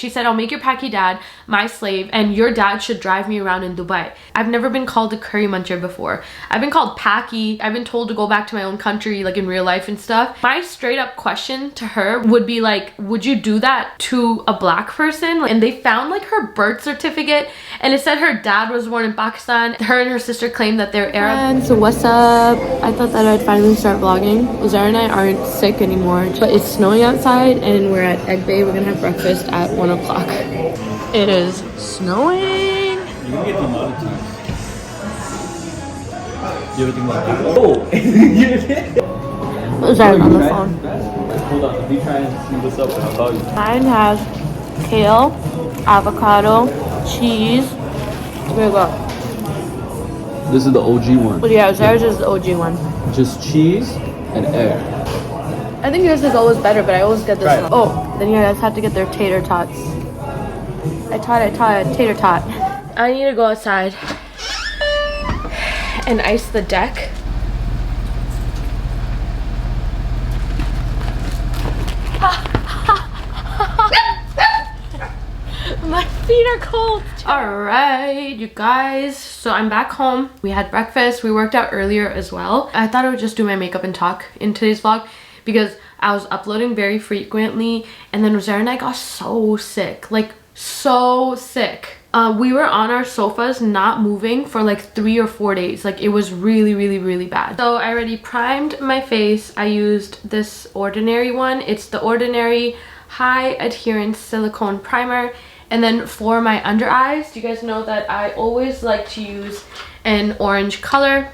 She said, I'll make your Paki dad my slave and your dad should drive me around in Dubai. I've never been called a curry muncher before. I've been called Paki. I've been told to go back to my own country, like in real life and stuff. My straight up question to her would be like, would you do that to a black person? And they found like her birth certificate and it said her dad was born in Pakistan. Her and her sister claimed that they're Arab. So what's up? I thought that I'd finally start vlogging. UZAIR and I aren't sick anymore, but it's snowing outside and we're at Egg Bay. We're gonna have breakfast at 1 o'clock. It is snowing. You can get demonetized. You ever think about that? Oh! UZAIR on the phone. Hold on, let me try and see what's up and I'll call you. Mine has kale, avocado, cheese. Here we go. This is the OG one. But yeah, UZAIR's is the OG one. Just cheese and air. I think yours is always better, but I always get this Right. one. Oh, then you guys have to get their tater tots. I taught tater tot. I need to go outside and ice the deck. My feet are cold. All right, you guys. So I'm back home. We had breakfast. We worked out earlier as well. I thought I would just do my makeup and talk in today's vlog because I was uploading very frequently and then UZAIR and I got so sick, like so sick. We were on our sofas not moving for like 3 or 4 days. Like it was really bad. So I already primed my face. I used this Ordinary one. It's the Ordinary High Adherence Silicone Primer. And then for my under eyes, you guys know that I always like to use an orange color.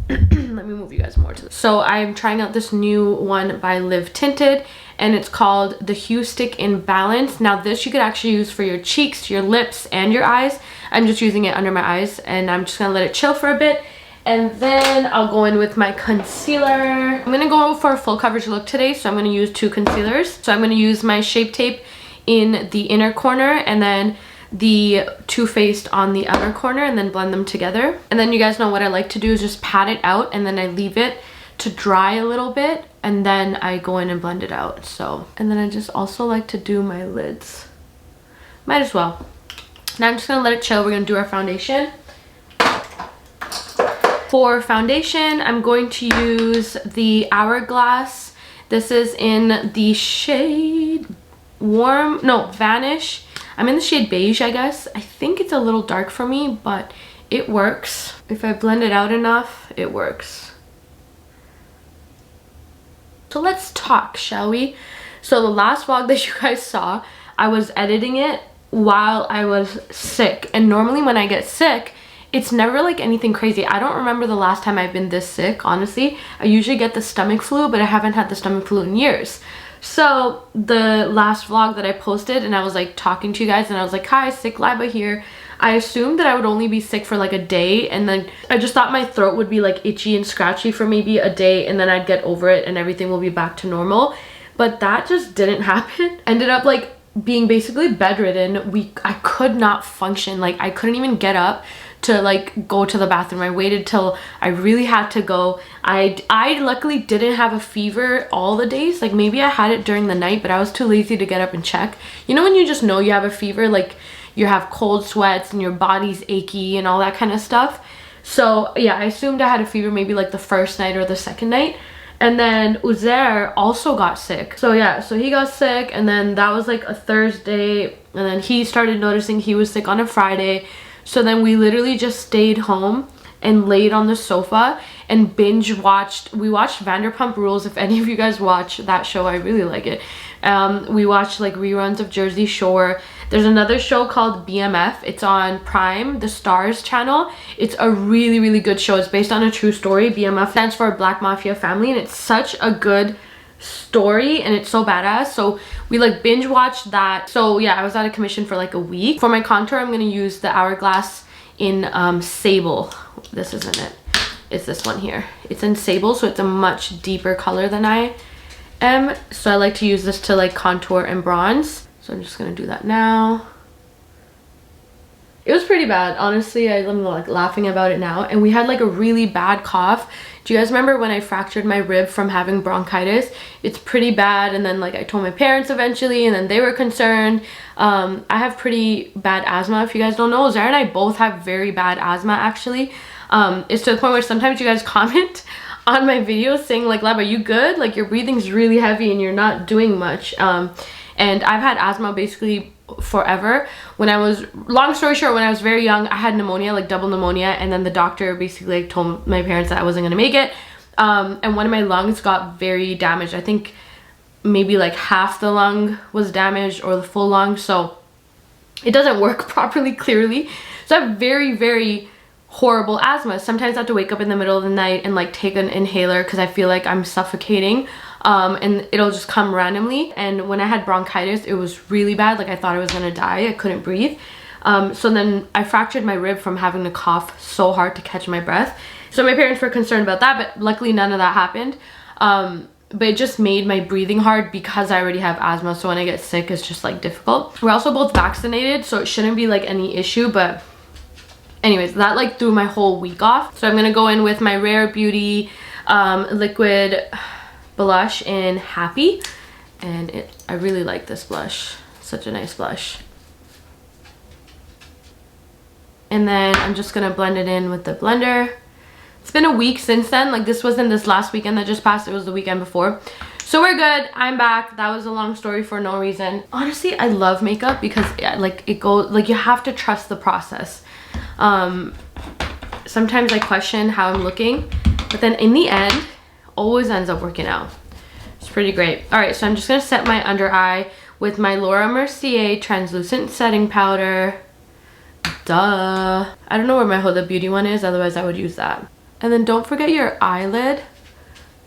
Let me move you guys more to this. So I'm trying out this new one by Live Tinted and it's called the Hue Stick in Balance. Now this you could actually use for your cheeks, your lips, and your eyes. I'm just using it under my eyes and I'm just gonna let it chill for a bit. And then I'll go in with my concealer. I'm gonna go for a full coverage look today, so I'm gonna use 2 concealers. So I'm gonna use my Shape Tape in the inner corner and then the Too Faced on the outer corner and then blend them together. And then you guys know what I like to do is just pat it out and then I leave it to dry a little bit and then I go in and blend it out. So, and then I just also like to do my lids. Might as well. Now I'm just gonna let it chill. We're gonna do our foundation. For foundation, I'm going to use the Hourglass. This is in the shade Vanish. I'm in the shade beige, I guess. I think it's a little dark for me, but it works. If I blend it out enough, it works. So let's talk, shall we? So the last vlog that you guys saw, I was editing it while I was sick. And normally when I get sick, it's never like anything crazy. I don't remember the last time I've been this sick, honestly. I usually get the stomach flu, but I haven't had the stomach flu in years. So the last vlog that I posted and I was like talking to you guys and I was like, hi, sick Liba here. I assumed that I would only be sick for like a day and then I just thought my throat would be like itchy and scratchy for maybe a day and then I'd get over it and everything will be back to normal. But that just didn't happen. Ended up like being basically bedridden. I could not function. Like I couldn't even get up to like go to the bathroom. I waited till I really had to go. I luckily didn't have a fever all the days. Like maybe I had it during the night, but I was too lazy to get up and check. You know when you just know you have a fever, like you have cold sweats and your body's achy and all that kind of stuff. So yeah, I assumed I had a fever maybe like the first night or the second night. And then UZAIR also got sick. So yeah, so he got sick and then that was like a Thursday and then he started noticing he was sick on a Friday. So then we literally just stayed home and laid on the sofa and binge watched. We watched Vanderpump Rules. If any of you guys watch that show, I really like it. We watched like reruns of Jersey Shore. There's another show called BMF. It's on Prime, the Stars channel. It's a really good show. It's based on a true story. BMF stands for Black Mafia Family and it's such a good story and it's so badass. So we like binge watched that. So yeah, I was out of commission for like a week. For my contour, I'm gonna use the Hourglass in Sable. This isn't it. It's this one here. It's in Sable, so it's a much deeper color than I am. So I like to use this to like contour and bronze. So I'm just gonna do that now. It was pretty bad, honestly. I'm like laughing about it now. And we had like a really bad cough. Do you guys remember when I fractured my rib from having bronchitis? It's pretty bad. And then like I told my parents eventually and then they were concerned. I have pretty bad asthma. If you guys don't know, Zaid and I both have very bad asthma actually. It's to the point where sometimes you guys comment on my videos saying like, Lab, are you good? Like your breathing's really heavy and you're not doing much. And I've had asthma basically forever. When I was, long story short, when I was very young, I had pneumonia, like double pneumonia, and then the doctor basically like told my parents that I wasn't gonna make it. And one of my lungs got very damaged. I think maybe like half the lung was damaged or the full lung, so it doesn't work properly clearly. So I have very, very horrible asthma. Sometimes I have to wake up in the middle of the night and like take an inhaler because I feel like I'm suffocating, and it'll just come randomly. And when I had bronchitis, it was really bad. Like I thought I was gonna die. I couldn't breathe. So then I fractured my rib from having to cough so hard to catch my breath. So my parents were concerned about that, but luckily none of that happened. But it just made my breathing hard because I already have asthma. So when I get sick, it's just like difficult. We're also both vaccinated, so it shouldn't be like any issue. But anyways, that like threw my whole week off. So I'm gonna go in with my Rare Beauty liquid blush in Happy. And I really like this blush. Such a nice blush. And then I'm just gonna blend it in with the blender. It's been a week since then. Like this wasn't this last weekend that just passed, it was the weekend before. So we're good. I'm back. That was a long story for no reason. Honestly, I love makeup because like it goes, like you have to trust the process. Sometimes I question how I'm looking, but then in the end, always ends up working out. It's pretty great. All right, so I'm just gonna set my under eye with my Laura Mercier translucent setting powder. Duh. I don't know where my Huda Beauty one is, otherwise I would use that. And then don't forget your eyelid.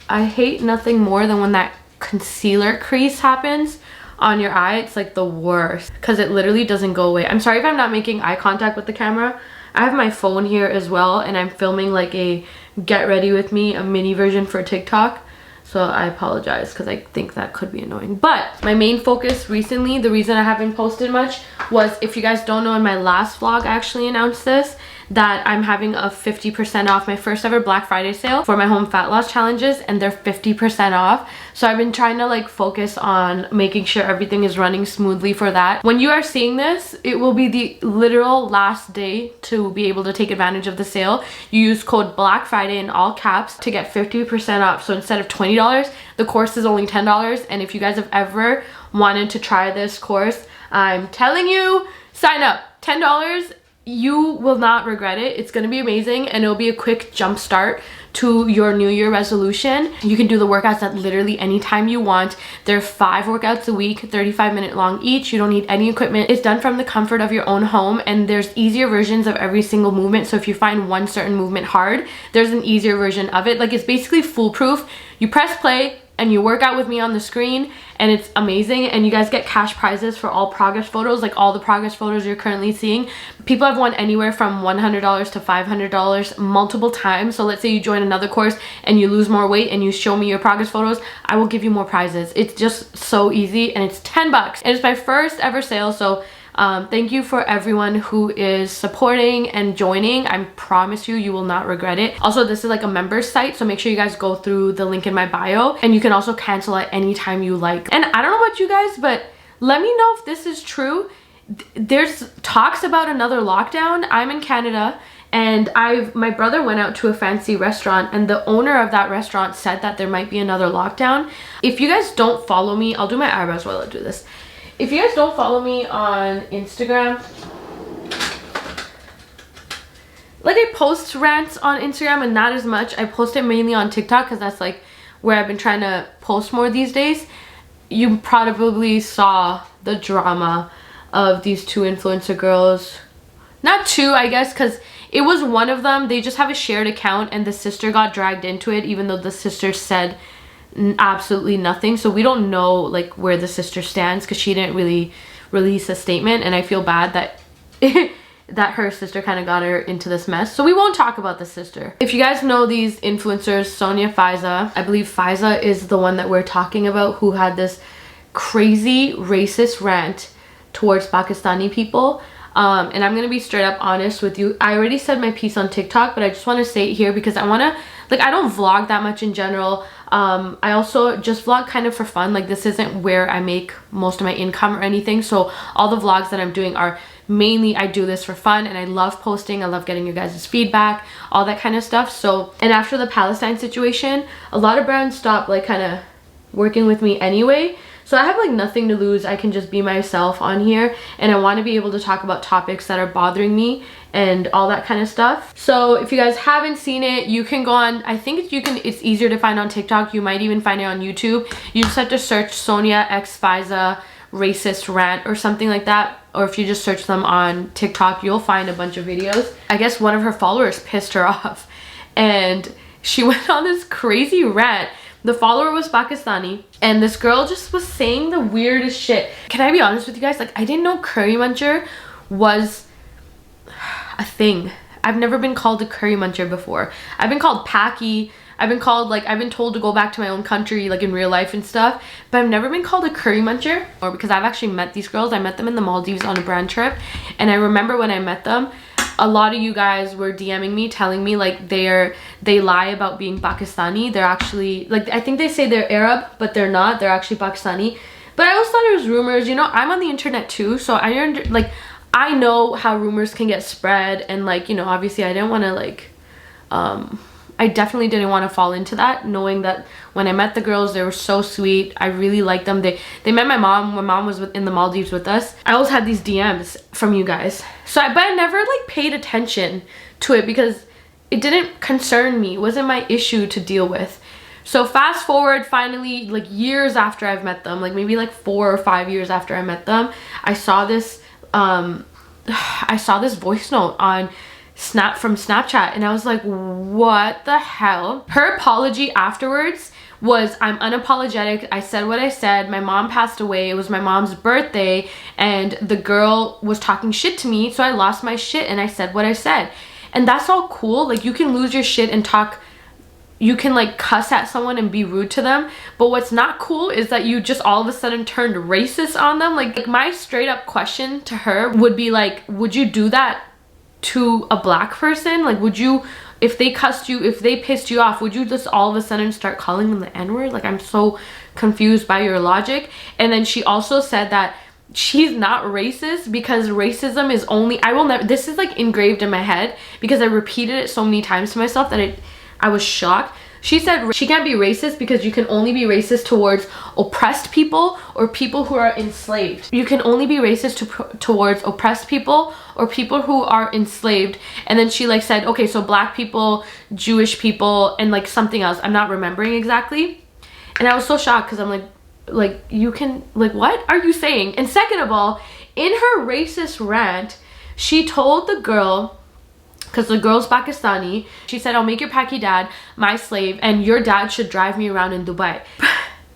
I hate nothing more than when that concealer crease happens on your eye. It's like the worst because it literally doesn't go away. I'm sorry if I'm not making eye contact with the camera. I have my phone here as well and I'm filming like a get ready with me, a mini version for TikTok. So I apologize because I think that could be annoying. But my main focus recently, the reason I haven't posted much was, if you guys don't know, in my last vlog I actually announced this, that I'm having a 50% off, my first ever Black Friday sale for my home fat loss challenges, and they're 50% off. So I've been trying to like focus on making sure everything is running smoothly for that. When you are seeing this, it will be the literal last day to be able to take advantage of the sale. You use code Black Friday in all caps to get 50% off. So instead of $20, the course is only $10. And if you guys have ever wanted to try this course, I'm telling you, sign up. $10. You will not regret it. It's going to be amazing, and it'll be a quick jump start to your New Year resolution. You can do the workouts at literally any time you want. There are 5 workouts a week, 35-minute long each. You don't need any equipment. It's done from the comfort of your own home, and there's easier versions of every single movement. So if you find one certain movement hard, there's an easier version of it. Like, it's basically foolproof. You press play and you work out with me on the screen, and it's amazing. And you guys get cash prizes for all progress photos, like all the progress photos you're currently seeing. People have won anywhere from $100 to $500 multiple times. So let's say you join another course and you lose more weight and you show me your progress photos, I will give you more prizes. It's just so easy, and it's $10. And it's my first ever sale, so thank you for everyone who is supporting and joining. I promise you, you will not regret it. Also, this is like a members site, so make sure you guys go through the link in my bio, and you can also cancel at any time you like. And I don't know about you guys, but let me know if this is true. There's talks about another lockdown. I'm in Canada, and my brother went out to a fancy restaurant, and the owner of that restaurant said that there might be another lockdown. If you guys don't follow me, I'll do my eyebrows while I do this. If you guys don't follow me on Instagram, like, I post rants on Instagram and not as much. I post it mainly on TikTok because that's like where I've been trying to post more these days. You probably saw the drama of these 2 influencer girls. Not 2, I guess, because it was one of them. They just have a shared account, and the sister got dragged into it, even though the sister said absolutely nothing. So we don't know like where the sister stands because she didn't really release a statement, and I feel bad that that her sister kind of got her into this mess. So we won't talk about the sister. If you guys know these influencers, Sonia Faiza, I believe Faiza is the one that we're talking about, who had this crazy racist rant towards Pakistani people. And I'm gonna be straight up honest with you. I already said my piece on TikTok, but I just want to say it here because I want to, like, I don't vlog that much in general. I also just vlog kind of for fun. Like, this isn't where I make most of my income or anything. So all the vlogs that I'm doing are mainly, I do this for fun, and I love posting. I love getting you guys' feedback, all that kind of stuff. So, and after the Palestine situation, a lot of brands stopped like kind of working with me anyway. So I have like nothing to lose. I can just be myself on here, and I want to be able to talk about topics that are bothering me and all that kind of stuff. So if you guys haven't seen it, you can go on, I think you can, it's easier to find on TikTok. You might even find it on YouTube. You just have to search Sonia X Fiza racist rant or something like that. Or if you just search them on TikTok, you'll find a bunch of videos. I guess one of her followers pissed her off, and she went on this crazy rant. The follower was Pakistani, and this girl just was saying the weirdest shit. Can I be honest with you guys? Like, I didn't know curry muncher was a thing. I've never been called a curry muncher before. I've been called Paki. I've been called, like, I've been told to go back to my own country, like in real life and stuff, but I've never been called a curry muncher. Or because I've actually met these girls. I met them in the Maldives on a brand trip, and I remember when I met them, a lot of you guys were DMing me telling me like they lie about being Pakistani. They're actually, like, I think they say they're Arab, but they're not. They're actually Pakistani. But I always thought it was rumors. You know, I'm on the internet too, so I know how rumors can get spread, and like, you know, obviously I didn't want to like I definitely didn't want to fall into that, knowing that when I met the girls, they were so sweet. I really liked them. They met my mom. My mom was in the Maldives with us. I always had these DMs from you guys. So, but I never like paid attention to it because it didn't concern me. It wasn't my issue to deal with. So fast forward, finally, like years after I've met them, like maybe like 4 or 5 years after I met them, I saw this voice note on from Snapchat, and I was like, what the hell? Her apology afterwards was, I'm unapologetic. I said what I said. My mom passed away. It was my mom's birthday, and the girl was talking shit to me, so I lost my shit and I said what I said. And that's all cool. Like, you can lose your shit and talk, you can like cuss at someone and be rude to them, but what's not cool is that you just all of a sudden turned racist on them. Like my straight up question to her would be like, would you do that to a black person? Like, would you, if they cussed you, if they pissed you off, would you just all of a sudden start calling them the N-word? Like, I'm so confused by your logic. And then she also said that she's not racist because racism is only, I will never, this is like engraved in my head because I repeated it so many times to myself that I was shocked. She said she can't be racist because you can only be racist towards oppressed people or people who are enslaved. You can only be racist towards oppressed people or people who are enslaved. And then she like said, okay, so black people, Jewish people, and like something else. I'm not remembering exactly. And I was so shocked because I'm like, you can, like, what are you saying? And second of all, in her racist rant, she told the girl, because the girl's Pakistani, she said, I'll make your Paki dad my slave and your dad should drive me around in Dubai.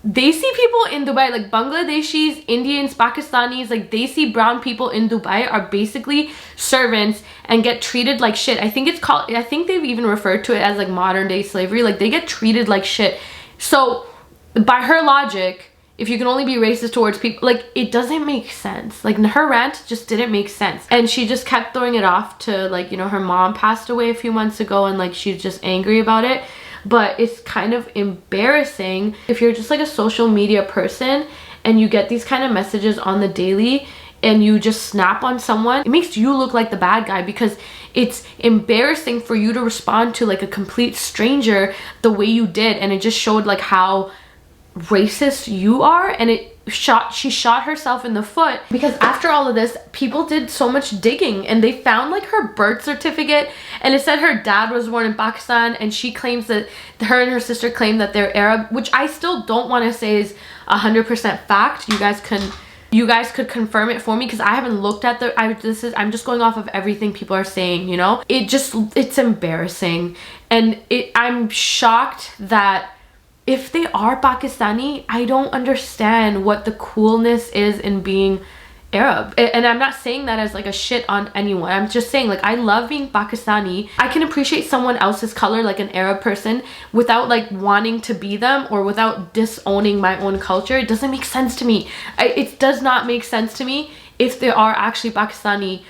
They see people in Dubai, like Bangladeshis, Indians, Pakistanis, like they see brown people in Dubai are basically servants and get treated like shit. I think it's called, I think they've even referred to it as like modern day slavery. Like they get treated like shit. So by her logic, if you can only be racist towards people, like, it doesn't make sense. Like, her rant just didn't make sense. And she just kept throwing it off to, like, you know, her mom passed away a few months ago and, like, she's just angry about it. But it's kind of embarrassing if you're just, like, a social media person and you get these kind of messages on the daily and you just snap on someone. It makes you look like the bad guy because it's embarrassing for you to respond to, like, a complete stranger the way you did. And it just showed, like, how racist you are, and she shot herself in the foot because after all of this, people did so much digging and they found like her birth certificate and it said her dad was born in Pakistan, and she claims that her and her sister claim that they're Arab, which I still don't want to say is 100% fact. You guys could confirm it for me because I haven't looked at I'm just going off of everything people are saying, you know. It's embarrassing, and I'm shocked that if they are Pakistani, I don't understand what the coolness is in being Arab. And I'm not saying that as like a shit on anyone. I'm just saying, like, I love being Pakistani. I can appreciate someone else's color, like an Arab person, without like wanting to be them or without disowning my own culture. It doesn't make sense to me. It does not make sense to me. If they are actually Pakistani,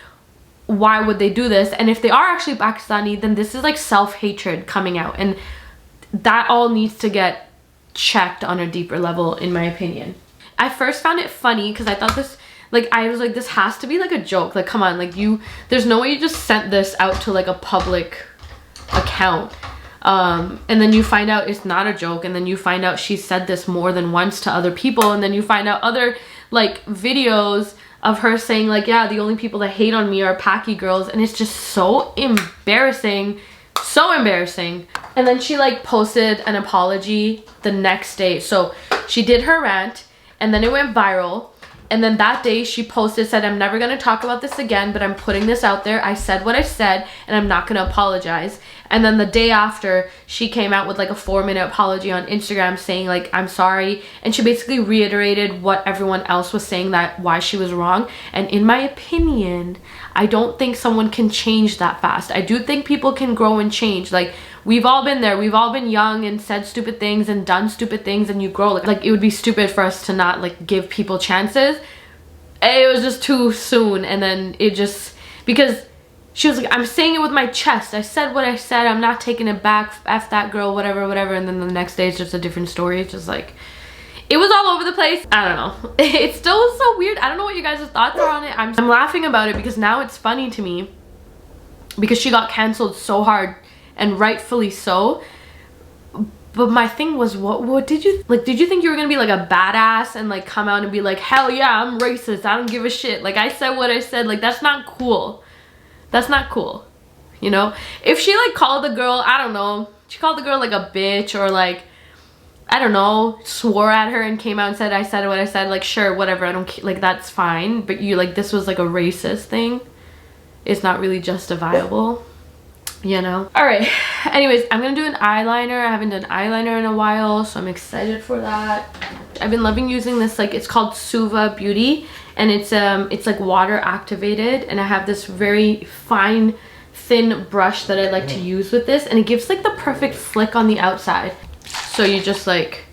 why would they do this? And if they are actually Pakistani, then this is like self-hatred coming out, and that all needs to get checked on a deeper level, in my opinion. I first found it funny because I thought this, like, I was like, this has to be like a joke. Like, come on, like, there's no way you just sent this out to like a public account. And then you find out it's not a joke, and then you find out she said this more than once to other people, and then you find out other like videos of her saying like, yeah, the only people that hate on me are Packy girls, and it's just so embarrassing. So embarrassing. And then she like posted an apology the next day. So she did her rant, and then it went viral. And then that day she posted, said, I'm never going to talk about this again, but I'm putting this out there. I said what I said, and I'm not going to apologize. And then the day after, she came out with like a 4-minute apology on Instagram saying like, I'm sorry. And she basically reiterated what everyone else was saying, that why she was wrong. And in my opinion, I don't think someone can change that fast. I do think people can grow and change. Like, we've all been there. We've all been young and said stupid things and done stupid things, and you grow. Like it would be stupid for us to not like give people chances. It was just too soon. And then it just, because she was like, I'm saying it with my chest. I said what I said. I'm not taking it back. F that girl, whatever, whatever. And then the next day it's just a different story. It's just like, it was all over the place. I don't know. It still was so weird. I don't know what you guys' thoughts are on it. I'm laughing about it because now it's funny to me, because she got canceled so hard, and rightfully so. But my thing was, what did you, like, did you think you were gonna be like a badass and like come out and be like, hell yeah, I'm racist, I don't give a shit, like I said what I said? Like, that's not cool. That's not cool, you know? If she like called the girl, I don't know, she called the girl like a bitch, or like, I don't know, swore at her and came out and said I said what I said, like, sure, whatever, I don't, like, that's fine. But you, like, this was like a racist thing. It's not really justifiable, you know? All right, anyways, I'm gonna do an eyeliner. I haven't done eyeliner in a while, so I'm excited for that. I've been loving using this, like, it's called Suva Beauty, and it's like water activated, and I have this very fine, thin brush that I like to use with this, and it gives like the perfect flick on the outside. So you just like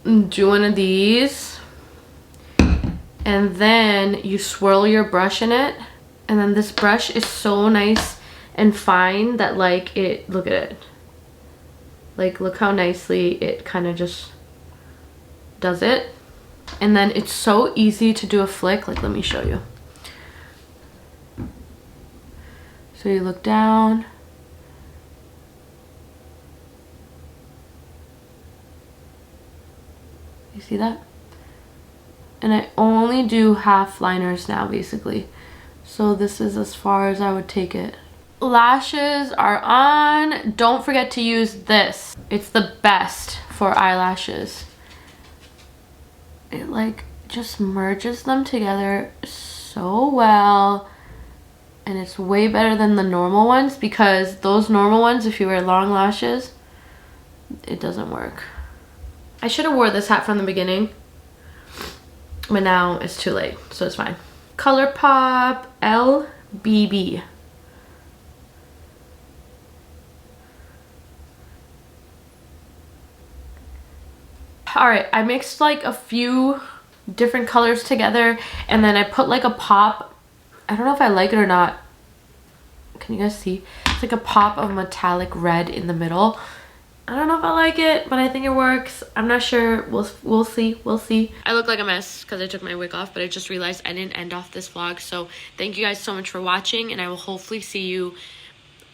do one of these, and then you swirl your brush in it, and then this brush is so nice and fine that like it, look at it, like look how nicely it kind of just does it. And then it's so easy to do a flick, like let me show you. So you look down, you see that? And I only do half liners now, basically. So this is as far as I would take it. Lashes are on. Don't forget to use this. It's the best for eyelashes. It like just merges them together so well. And it's way better than the normal ones, because those normal ones, if you wear long lashes, it doesn't work. I should have wore this hat from the beginning, but now it's too late, so it's fine. ColourPop LBB. All right, I mixed like a few different colors together, and then I put like a pop. I don't know if I like it or not. Can you guys see? It's like a pop of metallic red in the middle. I don't know if I like it, but I think it works. I'm not sure. We'll see. We'll see. I look like a mess because I took my wig off, but I just realized I didn't end off this vlog. So thank you guys so much for watching, and I will hopefully see you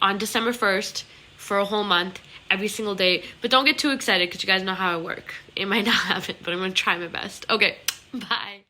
on December 1st for a whole month, every single day. But don't get too excited because you guys know how I work. It might not happen, but I'm going to try my best. Okay, bye.